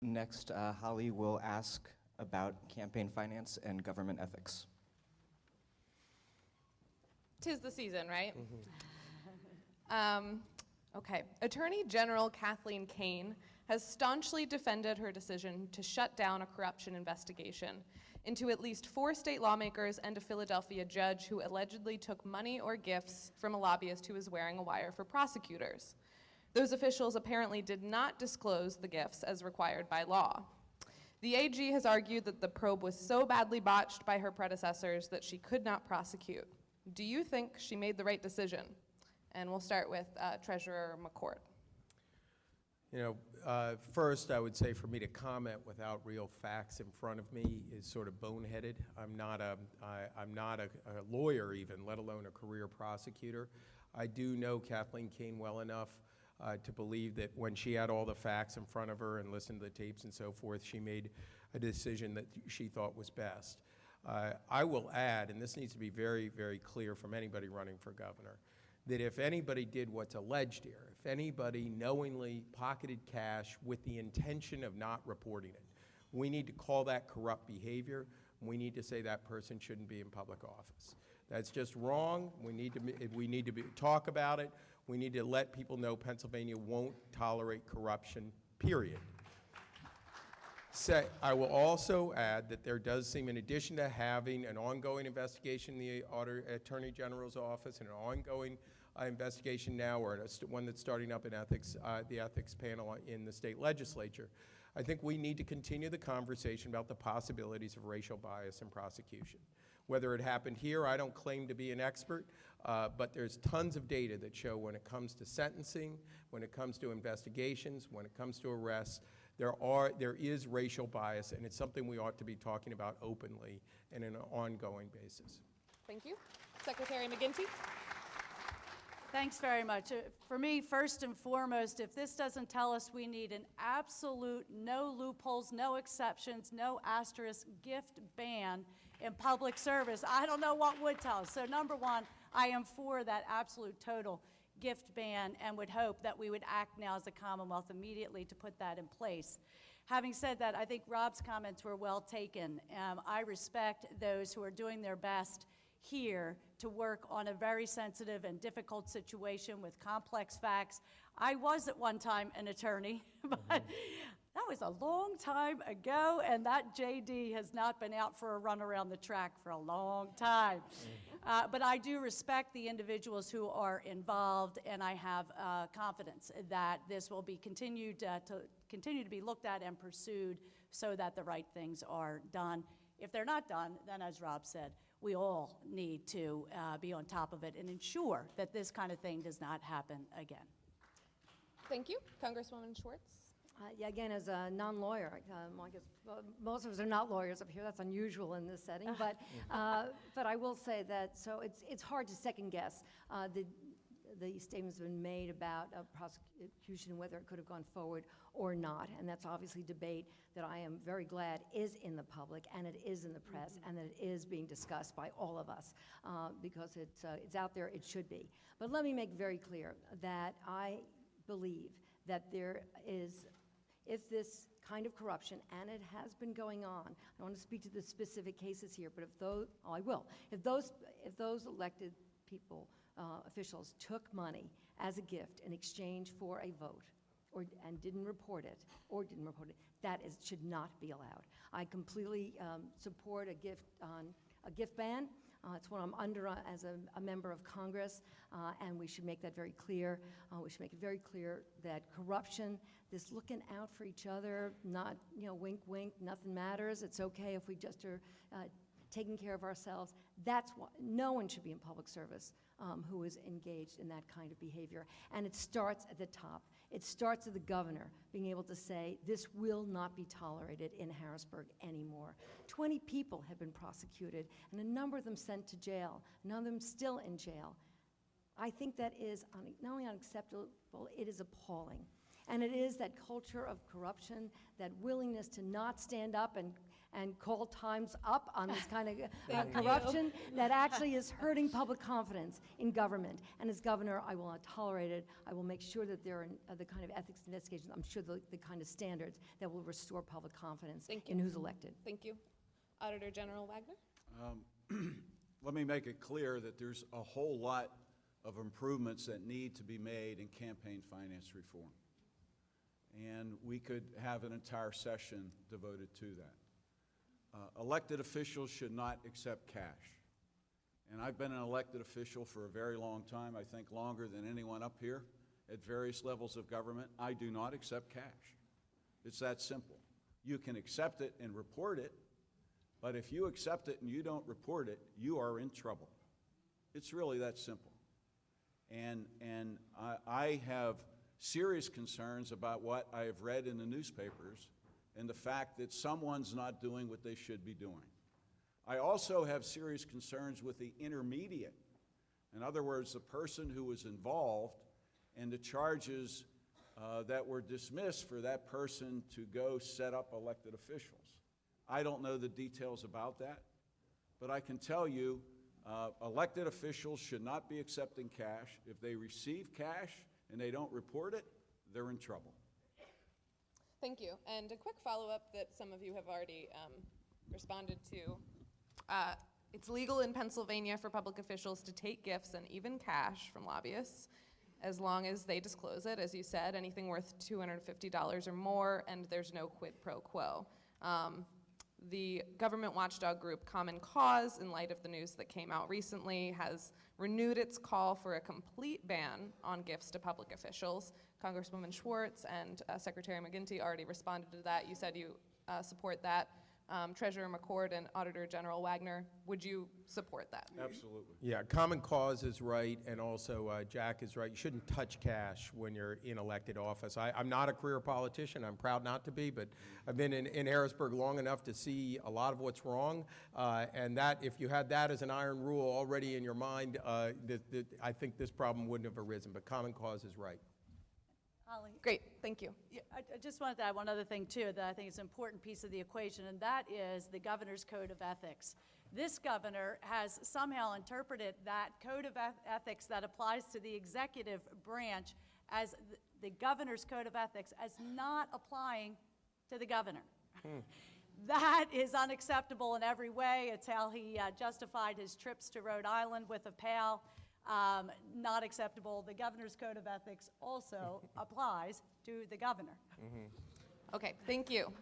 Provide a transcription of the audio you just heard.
Next, Holly will ask about campaign finance and government ethics. 'Tis the season, right? Okay. Attorney General Kathleen Kane has staunchly defended her decision to shut down a corruption investigation into at least 4 state lawmakers and a Philadelphia judge who allegedly took money or gifts from a lobbyist who was wearing a wire for prosecutors. Those officials apparently did not disclose the gifts as required by law. The AG has argued that the probe was so badly botched by her predecessors that she could not prosecute. Do you think she made the right decision? And we'll start with Treasurer McCord. You know, first I would say for me to comment without real facts in front of me is sort of boneheaded. I'm not a lawyer even, let alone a career prosecutor. I do know Kathleen Kane well enough to believe that when she had all the facts in front of her and listened to the tapes and so forth, she made a decision that she thought was best. I will add, and this needs to be very, very clear from anybody running for governor, that if anybody did what's alleged here, if anybody knowingly pocketed cash with the intention of not reporting it, we need to call that corrupt behavior. We need to say that person shouldn't be in public office. That's just wrong. We need to talk about it. We need to let people know Pennsylvania won't tolerate corruption, period. I will also add that there does seem, in addition to having an ongoing investigation in the Attorney General's office and an ongoing investigation now, or one that's starting up in ethics, the ethics panel in the state legislature, I think we need to continue the conversation about the possibilities of racial bias in prosecution. Whether it happened here, I don't claim to be an expert, but there's tons of data that show when it comes to sentencing, when it comes to investigations, when it comes to arrests, there is racial bias, and it's something we ought to be talking about openly and on an ongoing basis. Thank you. Secretary McGinty. Thanks very much. For me, first and foremost, if this doesn't tell us we need an absolute no loopholes, no exceptions, no asterisk gift ban in public service, I don't know what would tell us. So number one, I am for that absolute total gift ban and would hope that we would act now as a Commonwealth immediately to put that in place. Having said that, I think Rob's comments were well taken. I respect those who are doing their best here to work on a very sensitive and difficult situation with complex facts. I was at one time an attorney, but that was a long time ago, and that JD has not been out for a run around the track for a long time. But I do respect the individuals who are involved, and I have confidence that this will be continue to be looked at and pursued so that the right things are done. If they're not done, then as Rob said, we all need to be on top of it and ensure that this kind of thing does not happen again. Thank you. Congresswoman Schwartz. Yeah, again, as a non-lawyer, I guess most of us are not lawyers up here. That's unusual in this setting. But I will say that, so it's hard to second guess the statements have been made about prosecution, whether it could have gone forward or not. And that's obviously debate that I am very glad is in the public and it is in the press and that it is being discussed by all of us because it's out there, it should be. But let me make very clear that I believe that there is, if this kind of corruption, and it has been going on, I don't want to speak to the specific cases here, but if those, oh, I will. If those elected people, officials took money as a gift in exchange for a vote and didn't report it, that should not be allowed. I completely support a gift ban. It's what I'm under as a member of Congress, and we should make that very clear. We should make it very clear that corruption, this looking out for each other, not, wink, wink, nothing matters. It's okay if we just are taking care of ourselves. That's why no one should be in public service who is engaged in that kind of behavior. And it starts at the top. It starts with the governor being able to say, this will not be tolerated in Harrisburg anymore. 20 people have been prosecuted, and a number of them sent to jail, none of them still in jail. I think that is not only unacceptable, it is appalling. And it is that culture of corruption, that willingness to not stand up and call times up on this kind of corruption that actually is hurting public confidence in government. And as governor, I will not tolerate it. I will make sure that there are the kind of ethics investigations, I'm sure the kind of standards that will restore public confidence in who's elected. Thank you. Auditor General Wagner? Let me make it clear that there's a whole lot of improvements that need to be made in campaign finance reform. And we could have an entire session devoted to that. Elected officials should not accept cash. And I've been an elected official for a very long time, I think longer than anyone up here at various levels of government. I do not accept cash. It's that simple. You can accept it and report it, but if you accept it and you don't report it, you are in trouble. It's really that simple. And I have serious concerns about what I have read in the newspapers and the fact that someone's not doing what they should be doing. I also have serious concerns with the intermediate. In other words, the person who was involved and the charges that were dismissed for that person to go set up elected officials. I don't know the details about that, but I can tell you elected officials should not be accepting cash. If they receive cash and they don't report it, they're in trouble. Thank you. And a quick follow-up that some of you have already responded to. It's legal in Pennsylvania for public officials to take gifts and even cash from lobbyists as long as they disclose it, as you said, anything worth $250 or more, and there's no quid pro quo. The government watchdog group Common Cause, in light of the news that came out recently, has renewed its call for a complete ban on gifts to public officials. Congresswoman Schwarts and Secretary McGinty already responded to that. You said you support that. Treasurer McCord and Auditor General Wagner, would you support that? Absolutely. Yeah, Common Cause is right, and also Jack is right. You shouldn't touch cash when you're in elected office. I'm not a career politician. I'm proud not to be, but I've been in Harrisburg long enough to see a lot of what's wrong, and that if you had that as an iron rule already in your mind, I think this problem wouldn't have arisen, but Common Cause is right. Holly? Great, thank you. Yeah, I just wanted to add one other thing, too, that I think is an important piece of the equation, and that is the governor's code of ethics. This governor has somehow interpreted that code of ethics that applies to the executive branch as the governor's code of ethics as not applying to the governor. That is unacceptable in every way. It's how he justified his trips to Rhode Island with a pal. Not acceptable. The governor's code of ethics also applies to the governor. Okay, thank you.